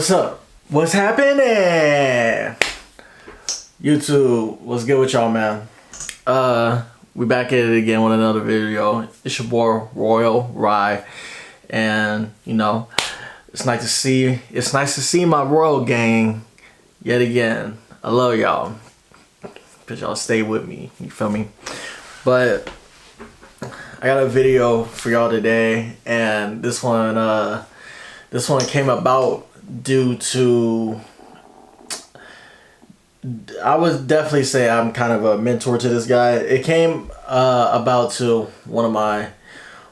What's up? What's happening? YouTube, what's good with y'all, man? We back at it again with another video. It's your boy Royal Rye, and you know, it's nice to see my Royal gang yet again. I love y'all, but y'all stay with me. You feel me? But I got a video for y'all today, and this one came about due to, I would definitely say I'm kind of a mentor to this guy. It came about to one of my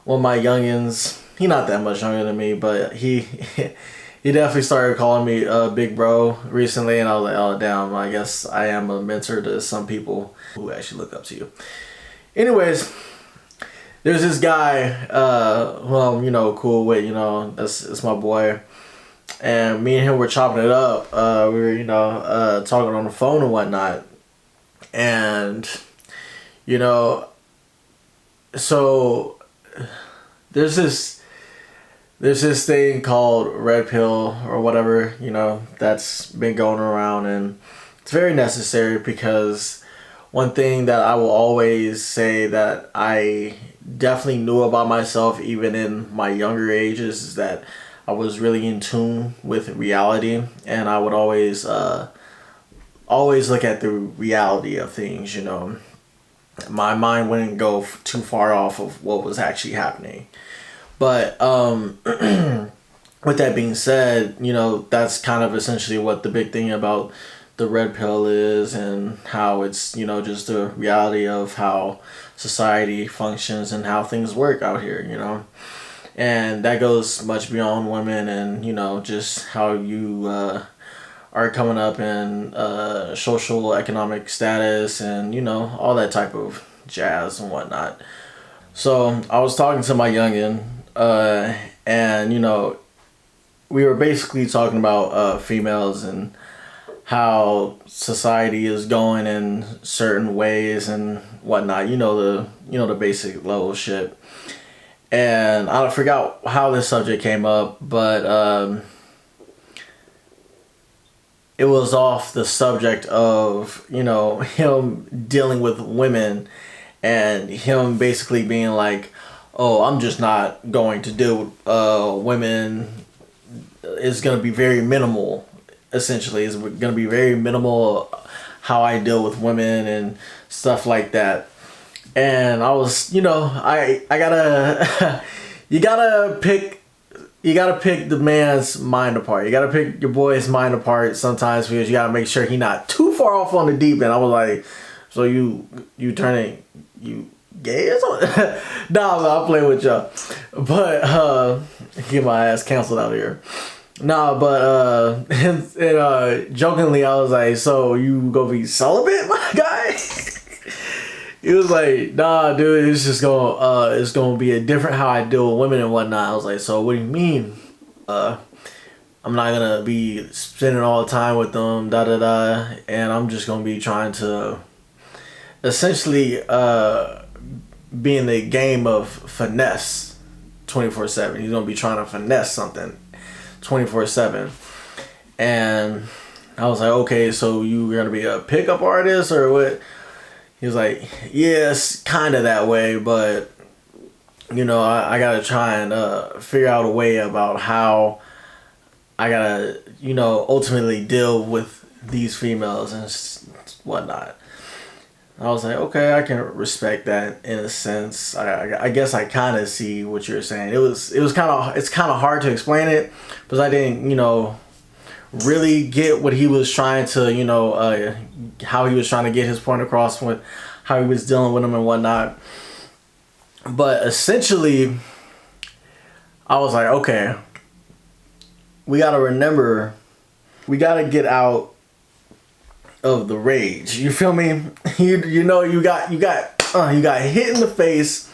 youngins. He not that much younger than me, but he he definitely started calling me big bro recently, and I was like, oh damn, I guess I am a mentor to some people who actually look up to you. Anyways, there's this guy who I'm, cool with, that's my boy. And me and him were chopping it up. We were, talking on the phone and whatnot. And, so there's this thing called red pill or whatever, that's been going around, and it's very necessary because one thing that I will always say that I definitely knew about myself even in my younger ages is that I was really in tune with reality, and I would always look at the reality of things. My mind wouldn't go too far off of what was actually happening. But with that being said, that's kind of essentially what the big thing about the red pill is, and how it's just the reality of how society functions and how things work out here. And that goes much beyond women, and just how you are coming up in social economic status, and all that type of jazz and whatnot. So I was talking to my youngin, and we were basically talking about females and how society is going in certain ways and whatnot. The basic level shit. And I forgot how this subject came up, but it was off the subject of, him dealing with women, and him basically being like, oh, I'm just not going to deal with women. It's going to be very minimal, essentially. It's going to be very minimal how I deal with women and stuff like that. And I was, I gotta, you gotta pick the man's mind apart. You gotta pick your boy's mind apart sometimes, because you gotta make sure he not too far off on the deep end. I was like, so you turning, you gay or something? Nah, man, I'm playing with y'all. But, get my ass canceled out of here. Nah, but, and jokingly, I was like, so you gonna be celibate, my guy? He was like, nah, dude, it's just gonna be a different how I deal with women and whatnot. I was like, so what do you mean? I'm not gonna be spending all the time with them, and I'm just gonna be trying to essentially be in the game of finesse 24/7. He's gonna be trying to finesse something 24/7. And I was like, okay, so you're gonna be a pickup artist or what? He was like, yes, kind of that way, but, I got to try and figure out a way about how I got to, ultimately deal with these females and whatnot. I was like, okay, I can respect that in a sense. I guess I kind of see what you're saying. It's kind of hard to explain it, because I didn't, really get what he was trying to, how he was trying to get his point across with how he was dealing with them and whatnot. But essentially, I was like, okay, we got to remember, we got to get out of the rage. You feel me? You got hit in the face,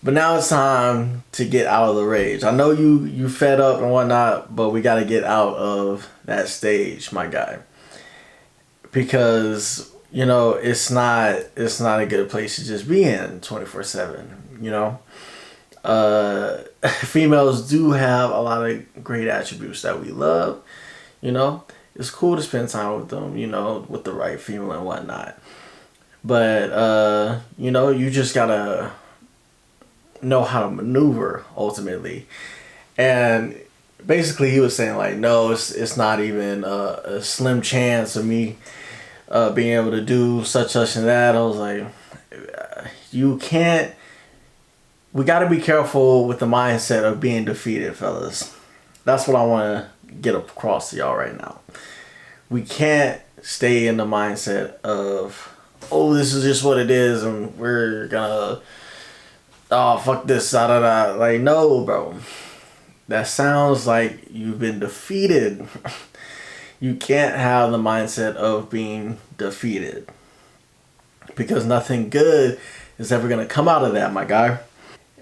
but now it's time to get out of the rage. I know you fed up and whatnot, but we got to get out of that stage, my guy. Because, it's not a good place to just be in 24/7, females do have a lot of great attributes that we love. You know, it's cool to spend time with them, you know, with the right female and whatnot. But you know, you just gotta know how to maneuver ultimately. And basically, he was saying like, no, it's not even a slim chance of me being able to do such and that. I was like, you can't. We got to be careful with the mindset of being defeated, fellas. That's what I want to get across to y'all right now. We can't stay in the mindset of, oh, this is just what it is, and we're gonna, oh, fuck this, da da da. Like, no, bro. That sounds like you've been defeated. You can't have the mindset of being defeated, because nothing good is ever gonna come out of that, my guy.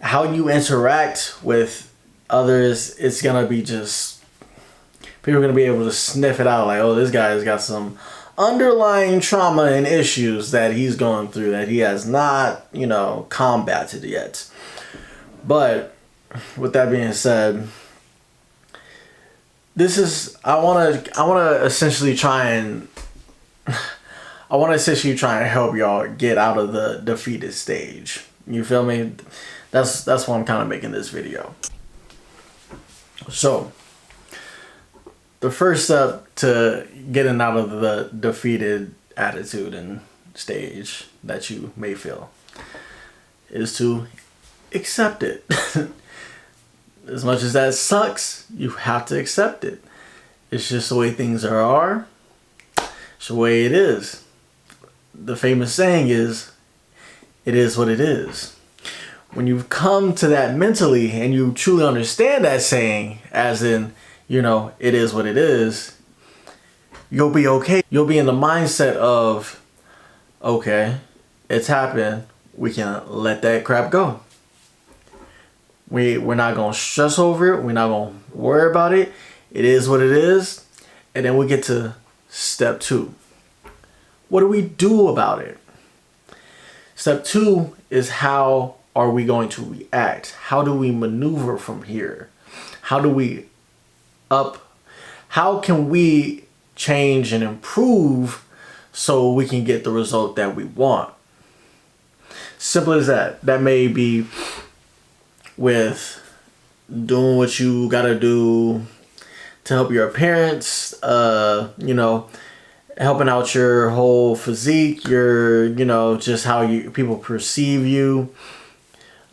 How you interact with others, it's gonna be just, people are gonna be able to sniff it out like, oh, this guy's got some underlying trauma and issues that he's going through that he has not, you know, combated yet. But with that being said, this is, I want to essentially try and help y'all get out of the defeated stage. You feel me? That's why I'm kind of making this video. So, the first step to getting out of the defeated attitude and stage that you may feel is to accept it. As much as that sucks, you have to accept it. It's just the way things are. It's the way it is. The famous saying is, it is what it is. When you've come to that mentally and you truly understand that saying, as in, you know, it is what it is, you'll be okay. You'll be in the mindset of, okay, it's happened. We can let that crap go. We're not going to stress over it. We're not going to worry about it. It is what it is. And then we get to step 2. What do we do about it? Step 2 is, how are we going to react? How do we maneuver from here? How can we change and improve so we can get the result that we want? Simple as that. That may be with doing what you gotta do to help your appearance, you know, helping out your whole physique, your, you know, just how people perceive you,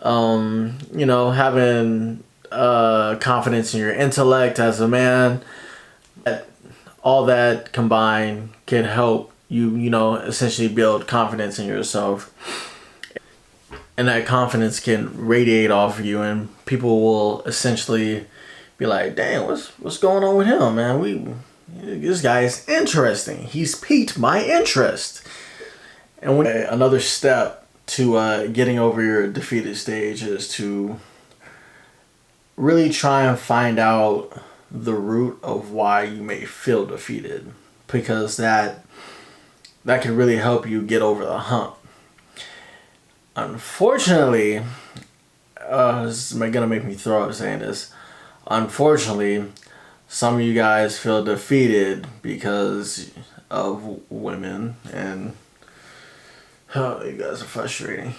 you know, having confidence in your intellect as a man. All that combined can help you, you know, essentially build confidence in yourself. And that confidence can radiate off of you, and people will essentially be like, damn, what's going on with him, man? This guy is interesting. He's piqued my interest. And another step to getting over your defeated stage is to really try and find out the root of why you may feel defeated, because that can really help you get over the hump. Unfortunately, this is gonna make me throw up saying this. Unfortunately, some of you guys feel defeated because of women, and oh, you guys are frustrating.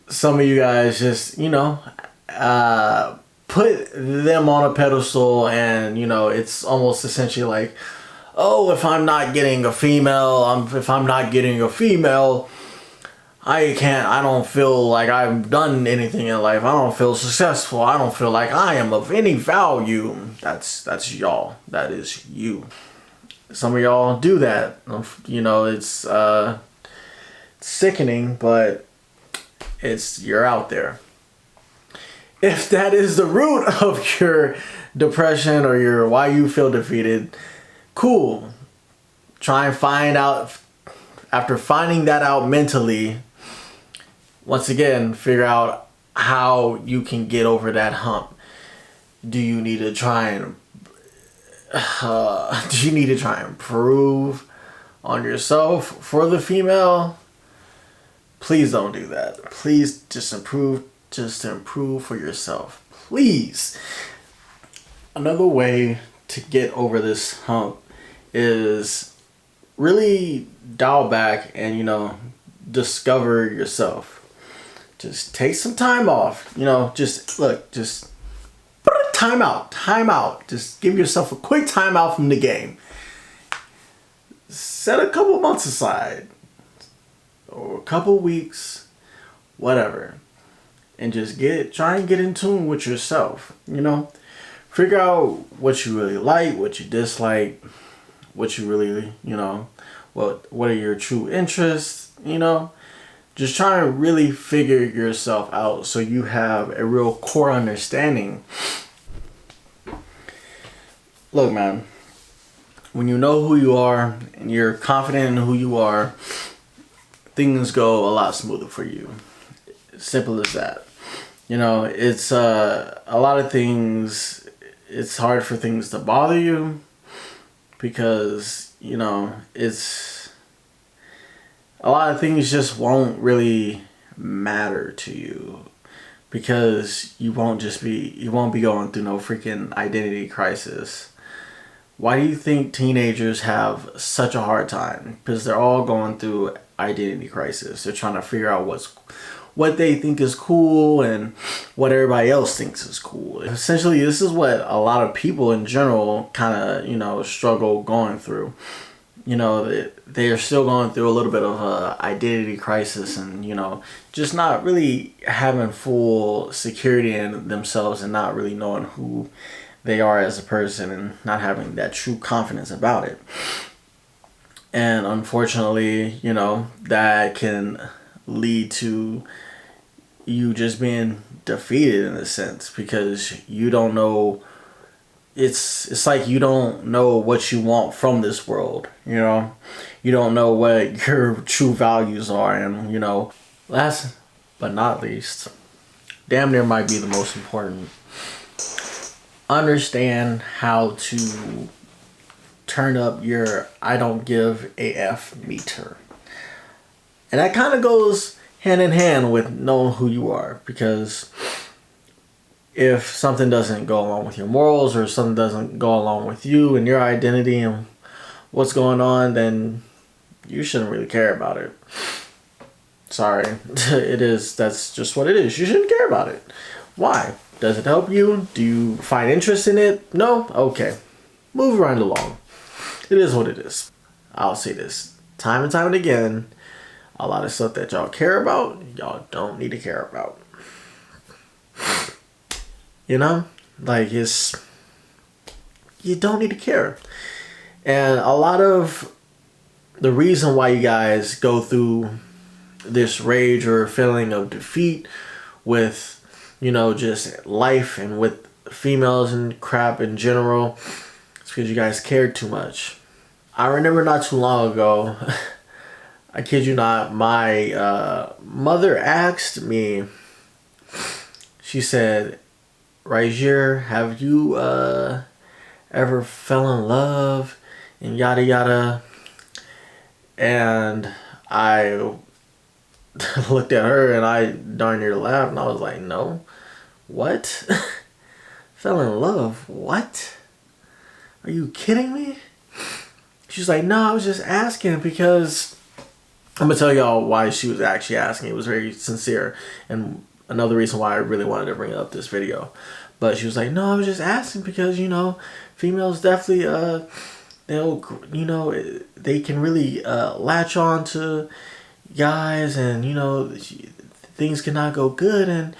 Some of you guys just, you know, put them on a pedestal, and, you know, it's almost essentially like, oh, if I'm not getting a female, I don't feel like I've done anything in life. I don't feel successful. I don't feel like I am of any value. That's y'all. That is you. Some of y'all do that. You know, it's sickening, but you're out there. If that is the root of your depression or your why you feel defeated, cool. Try and find out, after finding that out mentally, once again, figure out how you can get over that hump. Do you need to try and improve on yourself for the female? Please don't do that. Please just improve for yourself. Please. Another way to get over this hump is really dial back and, discover yourself. Just take some time off. Just put a time out. Just give yourself a quick time out from the game. Set a couple months aside or a couple weeks, whatever, and just try and get in tune with yourself. Figure out what you really like, what you dislike, what you really, what are your true interests, Just try and really figure yourself out so you have a real core understanding. Look, man, when you know who you are and you're confident in who you are, things go a lot smoother for you. Simple as that. It's a lot of things, it's hard for things to bother you because, it's a lot of things just won't really matter to you because you won't be going through no freaking identity crisis. Why do you think teenagers have such a hard time? Because they're all going through identity crisis. They're trying to figure out what they think is cool and what everybody else thinks is cool. Essentially, this is what a lot of people in general kind of, struggle going through. They are still going through a little bit of a identity crisis and, just not really having full security in themselves and not really knowing who they are as a person and not having that true confidence about it. And unfortunately, that can lead to you just being defeated in a sense because you don't know. It's like you don't know what you want from this world, You don't know what your true values are. And, last but not least, damn near might be the most important. Understand how to turn up your I don't give a F meter. And that kind of goes hand in hand with knowing who you are, because if something doesn't go along with your morals or something doesn't go along with you and your identity and what's going on, then you shouldn't really care about it. Sorry. That's just what it is. You shouldn't care about it. Why? Does it help you? Do you find interest in it? No? Okay. Move right along. It is what it is. I'll say this time and time and again. A lot of stuff that y'all care about, y'all don't need to care about. You don't need to care. And a lot of the reason why you guys go through this rage or feeling of defeat with, just life and with females and crap in general, it's because you guys cared too much. I remember not too long ago, I kid you not, my mother asked me, she said, Rajier, have you ever fell in love and yada yada? And I looked at her and I darn near laughed and I was like, no. What? Fell in love? What? Are you kidding me? She's like, no, I was just asking because I'm going to tell y'all why she was actually asking. It was very sincere and another reason why I really wanted to bring up this video. But she was like, no, I was just asking because, females definitely, they can really latch on to guys and, things cannot go good and,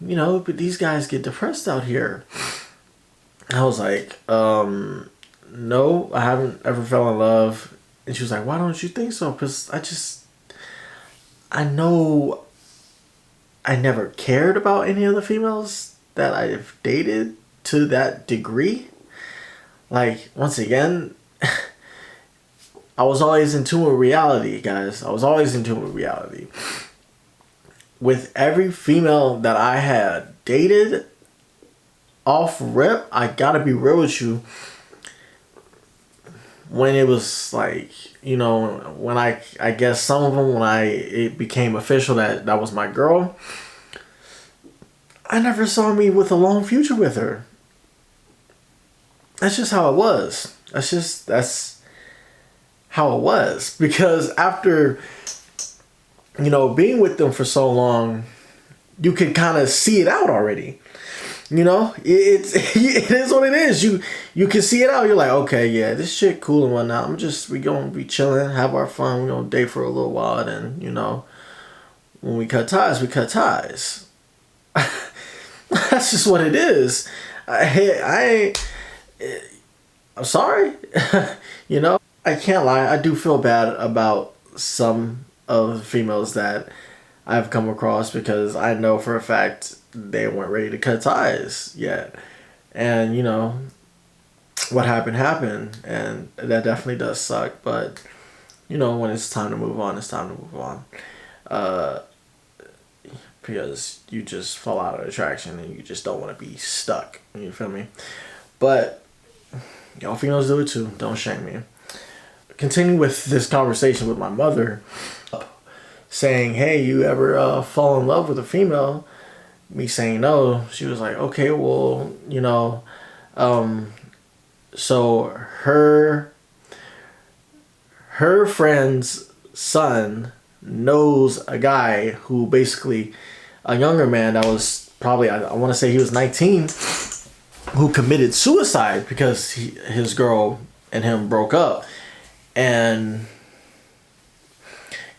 but these guys get depressed out here. I was like, no, I haven't ever fell in love. And she was like, why don't you think so? Because I know I never cared about any of the females that I've dated to that degree. Like, once again, I was always in tune with reality, guys. I was always in tune with reality. With every female that I had dated, off rip, I gotta be real with you. When it was like, when I guess some of them, when it became official that was my girl, I never saw me with a long future with her. that's just how it was. That's how it was. Because after, being with them for so long, you can kind of see it out already. It is what it is. You can see it out. You're like, okay, yeah, this shit cool and whatnot. We gonna be chilling, have our fun. We're gonna date for a little while, and when we cut ties, we cut ties. That's just what it is. I'm sorry. I can't lie. I do feel bad about some of the females that I've come across, because I know for a fact they weren't ready to cut ties yet. And, what happened. And that definitely does suck. But, when it's time to move on, it's time to move on. Because you just fall out of attraction and you just don't want to be stuck. You feel me? But y'all females do it too. Don't shame me. Continue with this conversation with my mother, saying, hey, you ever fall in love with a female? Me saying no. She was like, okay, well, so her friend's son knows a guy who basically, a younger man that was probably, I want to say he was 19, who committed suicide because his girl and him broke up. And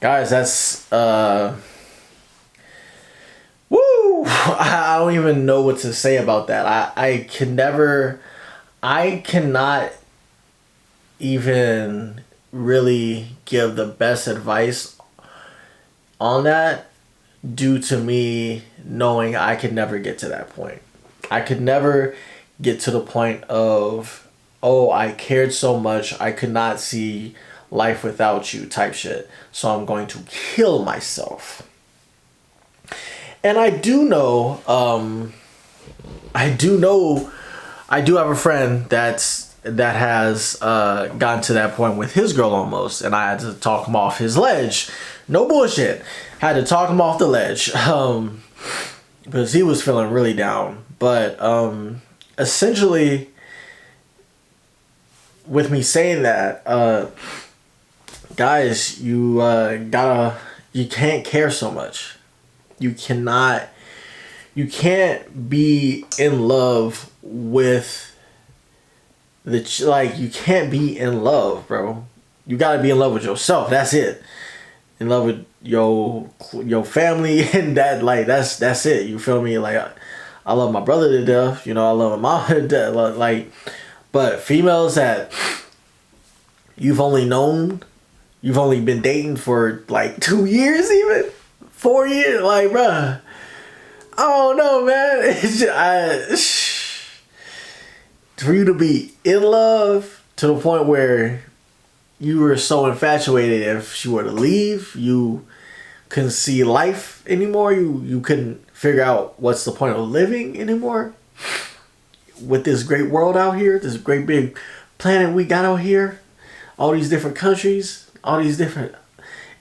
guys, that's woo! I don't even know what to say about that. I cannot even really give the best advice on that, due to me knowing I could never get to that point. I could never get to the point of, oh, I cared so much I could not see life without you type shit, so I'm going to kill myself. And I do have a friend that has gotten to that point with his girl almost, and I had to talk him off his ledge. No bullshit. Had to talk him off the ledge because he was feeling really down. But essentially, with me saying that, guys, you can't care so much. You can't be in love with you can't be in love, bro. You gotta be in love with yourself. That's it. In love with your family and that, that's it. You feel me? Like, I love my brother to death. I love my mom to death. But females that you've only been dating for 2 years, even 4 years, bruh. I don't know, man. It's just, for you to be in love to the point where you were so infatuated, if she were to leave, you couldn't see life anymore. You couldn't figure out what's the point of living anymore with this great world out here, this great big planet we got out here, all these different countries, all these different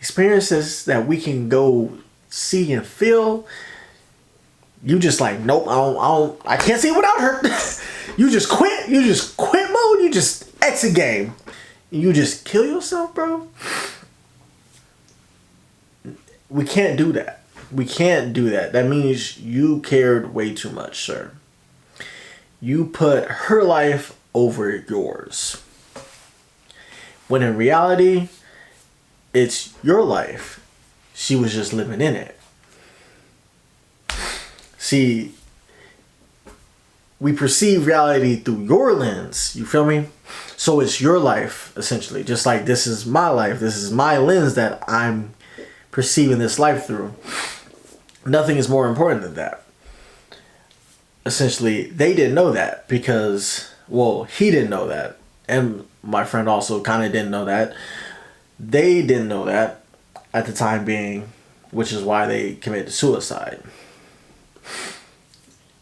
experiences that we can go see and feel. You just nope, I can't see without her. You just quit mode. You just exit game. You just kill yourself, bro. We can't do that. We can't do that. That means you cared way too much, sir. You put her life over yours. When in reality, it's your life. She was just living in it. See, we perceive reality through your lens. You feel me? So it's your life, essentially. Just like this is my life. This is my lens that I'm perceiving this life through. Nothing is more important than that. Essentially, they didn't know that because, well, he didn't know that. And my friend also kind of didn't know that. They didn't know that at the time being, which is why they committed suicide.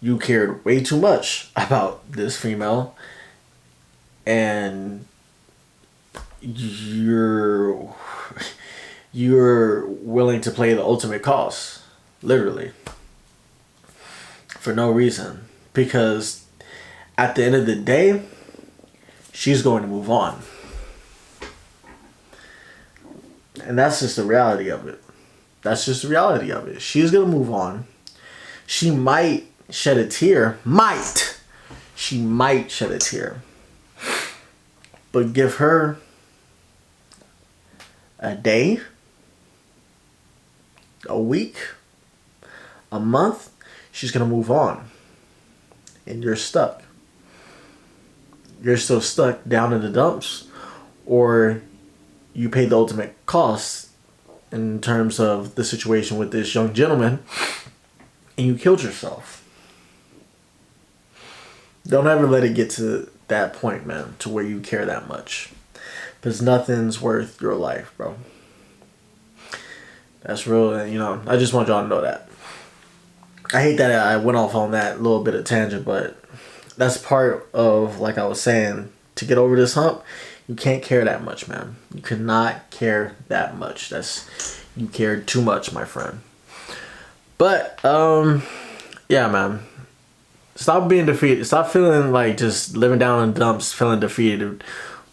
You cared way too much about this female, and you're willing to play the ultimate cost, literally, for no reason. Because at the end of the day, she's going to move on. And that's just the reality of it. That's just the reality of it. She's going to move on. She might shed a tear. She might shed a tear. But give her a day, a week, a month, she's going to move on. And you're stuck. You're still stuck down in the dumps, or you paid the ultimate cost in terms of the situation with this young gentleman, and you killed yourself. Don't ever let it get to that point, man, to where you care that much. Because nothing's worth your life, bro. That's real, you know, I just want y'all to know that. I hate that I went off on that little bit of tangent, but that's part of, like I was saying, to get over this hump, you can't care that much, man. You cannot care that much. You care too much, my friend. But, yeah, man. Stop being defeated. Stop feeling like just living down in dumps, feeling defeated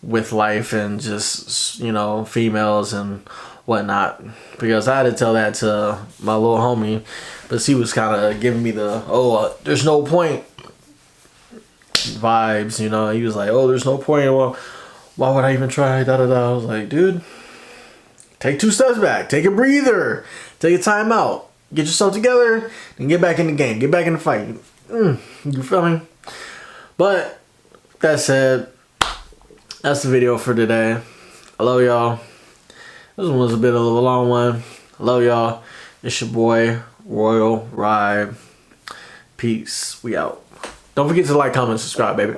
with life and just, you know, females and whatnot. Because I had to tell that to my little homie, but he was kind of giving me the, there's no point vibes, you know. He was like, there's no point. Well, why would I even try? Da da da. I was like, dude, take 2 steps back. Take a breather. Take a time out. Get yourself together and get back in the game. Get back in the fight. You feel me? But that said, that's the video for today. I love y'all. This one was a bit of a long one. I love y'all. It's your boy, Royal Ride. Peace. We out. Don't forget to like, comment, subscribe, baby.